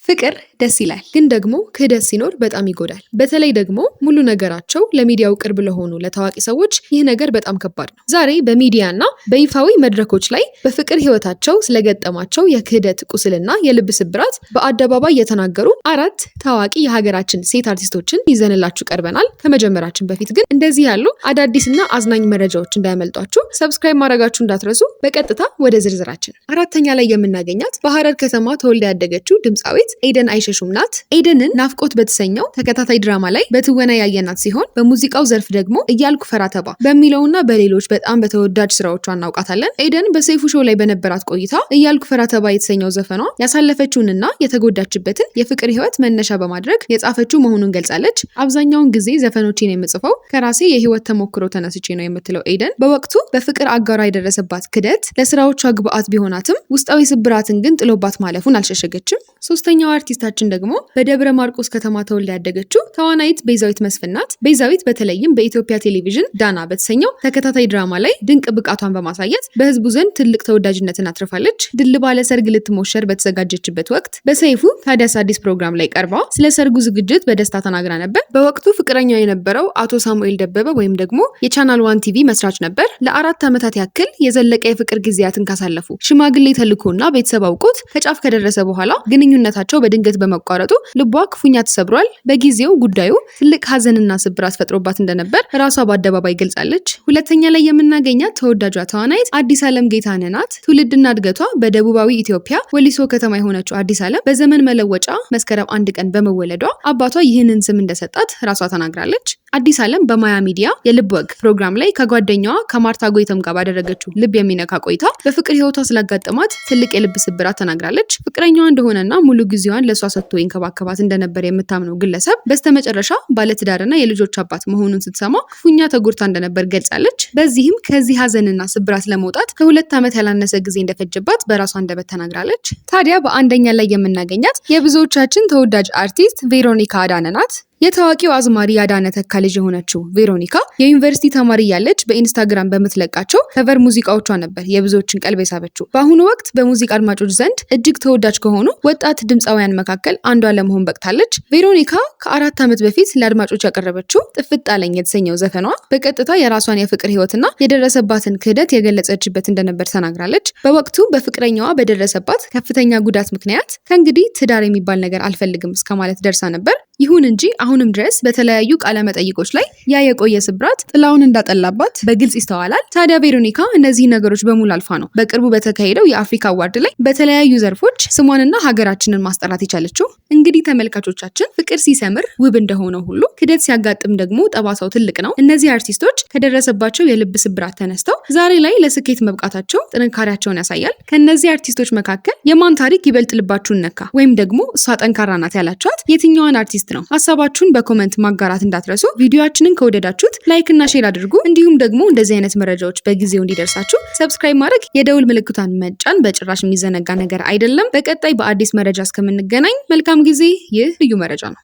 ፍቅር ደስ ይላል፣ ግን ደግሞ ክህደት ሲኖር በጣም ይጎዳል። በተለይ ደግሞ ሙሉ ነገራቸው ለሚዲያው ቅርብ ለሆኑ ለታዋቂ ሰዎች ይህ ነገር በጣም ከባድ ነው። ዛሬ በሚዲያ እና በይፋዊ መድረኮች ላይ በፍቅር ህይወታቸው ስለገጠማቸው የክህደት ቁስልና የልብ ስብራት በአደባባይ የተናገሩ አራት ታዋቂ የሀገራችን ሴት አርቲስቶችን ይዘንላችሁ ቀርበናል። ከመጀመራችን በፊት ግን እንደዚህ ያሉ አዳዲስና አዝናኝ መረጃዎች እንዳያመልጧችሁ ሰብስክራይብ ማድረጋችሁ እንዳትረሱ። በቀጥታ ወደ ዝርዝራችን። አራተኛ ላይ የምናገኛት በሐረር ከተማ ተወልዳ ያደገችው ድምፃዊት ኤደን አይሸሹም ናት። ኤደንን ናፍቆት በተሰኘው ተከታታይ ድራማ ላይ በትወና ያየናት ሲሆን በሙዚቃው ዘርፍ ደግሞ እያልኩ ፈራተባ በሚለውና በሌሎች በጣም በተወዳጅ ስራዎቿ እናውቃታለን። ኤደን በሰይፉ ሾው ላይ በነበራት ቆይታ እያልኩ ፈራተባ የተሰኘው ዘፈኗ ያሳለፈችውንና የተጎዳችበትን የፍቅር ህይወት መነሻ በማድረግ የጻፈችው መሆኑን ገልጻለች። አብዛኛውን ጊዜ ዘፈኖችን የምጽፈው ከራሴ የህይወት ተሞክሮ ተነስቼ ነው የምትለው ኤደን በወቅቱ በፍቅር አጋሯ የደረሰባት ክህደት ለስራዎቿ ግብአት ቢሆናትም ውስጣዊ ስብራትን ግን ጥሎባት ማለፉን አልሸሸገችም። ሶስተኛው አርቲስታችን ደግሞ በደብረ ማርቆስ ከተማ ተወልዳ ያደገችው ተዋናይት ቤዛዊት መስፍን ናት። ቤዛዊት በተለይም በኢትዮጵያ ቴሌቪዥን ዳና በተሰኘው ተከታታይ ድራማ ላይ ድንቅ ብቃቷን በማሳየት በህዝቡ ዘንድ ትልቅ ተወዳጅነትን አትርፋለች። ድል ባለ ሰርግ ልትሞሸር በተዘጋጀችበት ወቅት በሰይፉ ታዲያስ አዲስ ፕሮግራም ላይ ቀርባ ስለ ሰርጉ ዝግጅት በደስታ ተናግራ ነበር። በወቅቱ ፍቅረኛው የነበረው አቶ ሳሙኤል ደበበ ወይም ደግሞ የቻናል ዋን ቲቪ መስራች ነበር። ለ4 ዓመታት ያክል የዘለቀ የፍቅር ጊዜያትን ካሳለፉ ሽማግሌ ተልኮና ቤተሰብ አውቆት ከጫፍ ከደረሰ በኋላ ግንኙነታቸው በድንገት በመቋረጡ ልቧ ክፉኛ ተሰብሯል። በጊዜው ጉዳዩ ትልቅ ሀዘንና ስብራት ፈጥሮባት እንደነበር ራሷ በአደባባይ ገልጻለች። ሁለተኛ ላይ የምናገኛት ተወዳጇ ተዋናይት አዲስ ዓለም ጌታነህ ናት። ትውልድና እድገቷ በደቡባዊ ኢትዮጵያ ወሊሶ ከተማ የሆነችው አዲስ ዓለም በዘመን መለወጫ መስከረም 1 ቀን በመወለዷ አባቷ ይህንን ስም እንደሰጣት ራሷ ተናግራለች። አዲስ ዓለም በማያ ሚዲያ የልብ ወግ ፕሮግራም ላይ ከጓደኛዋ ከማርታ ጎይተም ጋር ባደረገችው ልብ የሚነካ ቆይታ በፍቅር ህይወቷ ስላጋጠማት ትልቅ የልብ ስብራት ተናግራለች። ፍቅረኛዋ እንደሆነና ሙሉ ጊዜዋን ለሷ ሰጥቶ ይንከባከባት እንደነበር የምታምነው ግለሰብ በስተመጨረሻ ባለትዳርና የልጆች አባት መሆኑን ስትሰማ ክፉኛ ተጎድታ እንደነበር ገልጻለች። በዚህም ከዚህ ሀዘንና ስብራት ለመውጣት ከ2 ዓመት ያላነሰ ጊዜ እንደፈጀባት በራሷ አንደበት ተናግራለች። ታዲያ በአንደኛ ላይ የምናገኛት የብዙዎቻችን ተወዳጅ አርቲስት ቬሮኒካ አዳነ ናት። የታዋቂው አዝማሪ ያዳነ ተካ ልጅ የሆነችው ቬሮኒካ የዩኒቨርሲቲ ተማሪ ያለች በኢንስታግራም በምትለቃቸው ከቨር ሙዚቃዎቿ ነበር የብዙዎችን ቀልብ የሳበችው። በአሁኑ ወቅት በሙዚቃ አድማጮች ዘንድ እጅግ ተወዳጅ ከሆኑ ወጣት ድምፃውያን መካከል አንዷ ለመሆን በቅታለች። ቬሮኒካ ከ4 ዓመት በፊት ለአድማጮች ያቀረበችው ጥፍጥ አለኝ የተሰኘው ዘፈኗ በቀጥታ የራሷን የፍቅር ህይወትና የደረሰባትን ክህደት የገለጸችበት እንደነበር ተናግራለች። በወቅቱ በፍቅረኛዋ በደረሰባት ከፍተኛ ጉዳት ምክንያት ከእንግዲህ ትዳር የሚባል ነገር አልፈልግም እስከማለት ደርሳ ነበር። ይሁን እንጂ አሁንም ድረስ በተለያዩ ቃለ መጠይቆች ላይ ያ የቆየ ስብራት ጥላውን እንዳጠላባት በግልጽ ይስተዋላል። ታዲያ ቬሮኒካ እነዚህ ነገሮች በሙሉ አልፋ ነው በቅርቡ በተካሄደው የአፍሪካ አዋርድ ላይ በተለያዩ ዘርፎች ስሟንና ሀገራችንን ማስጠራት የቻለችው። እንግዲህ ተመልካቾቻችን ፍቅር ሲሰምር ውብ እንደሆነው ሁሉ ክህደት ሲያጋጥም ደግሞ ጠባሳው ትልቅ ነው። እነዚህ አርቲስቶች ከደረሰባቸው የልብ ስብራት ተነስተው ዛሬ ላይ ለስኬት መብቃታቸው ጥንካሬያቸውን ያሳያል። ከነዚህ አርቲስቶች መካከል የማን ታሪክ ይበልጥ ልባችሁን ነካ ወይም ደግሞ እሷ ጠንካራ ናት ያላችኋት የትኛዋን አርቲስት ነው? ሀሳባችሁን በኮመንት ማጋራት እንዳትረሱ። ቪዲዮአችንን ከወደዳችሁት ላይክ እና ሼር አድርጉ። እንዲሁም ደግሞ እንደዚህ አይነት መረጃዎች በጊዜው እንዲደርሳችሁ ሰብስክራይብ ማድረግ፣ የደውል ምልክቷን መጫን በጭራሽ የሚዘነጋ ነገር አይደለም። በቀጣይ በአዲስ መረጃ እስከምንገናኝ መልካም ጊዜ። ይህ ልዩ መረጃ ነው።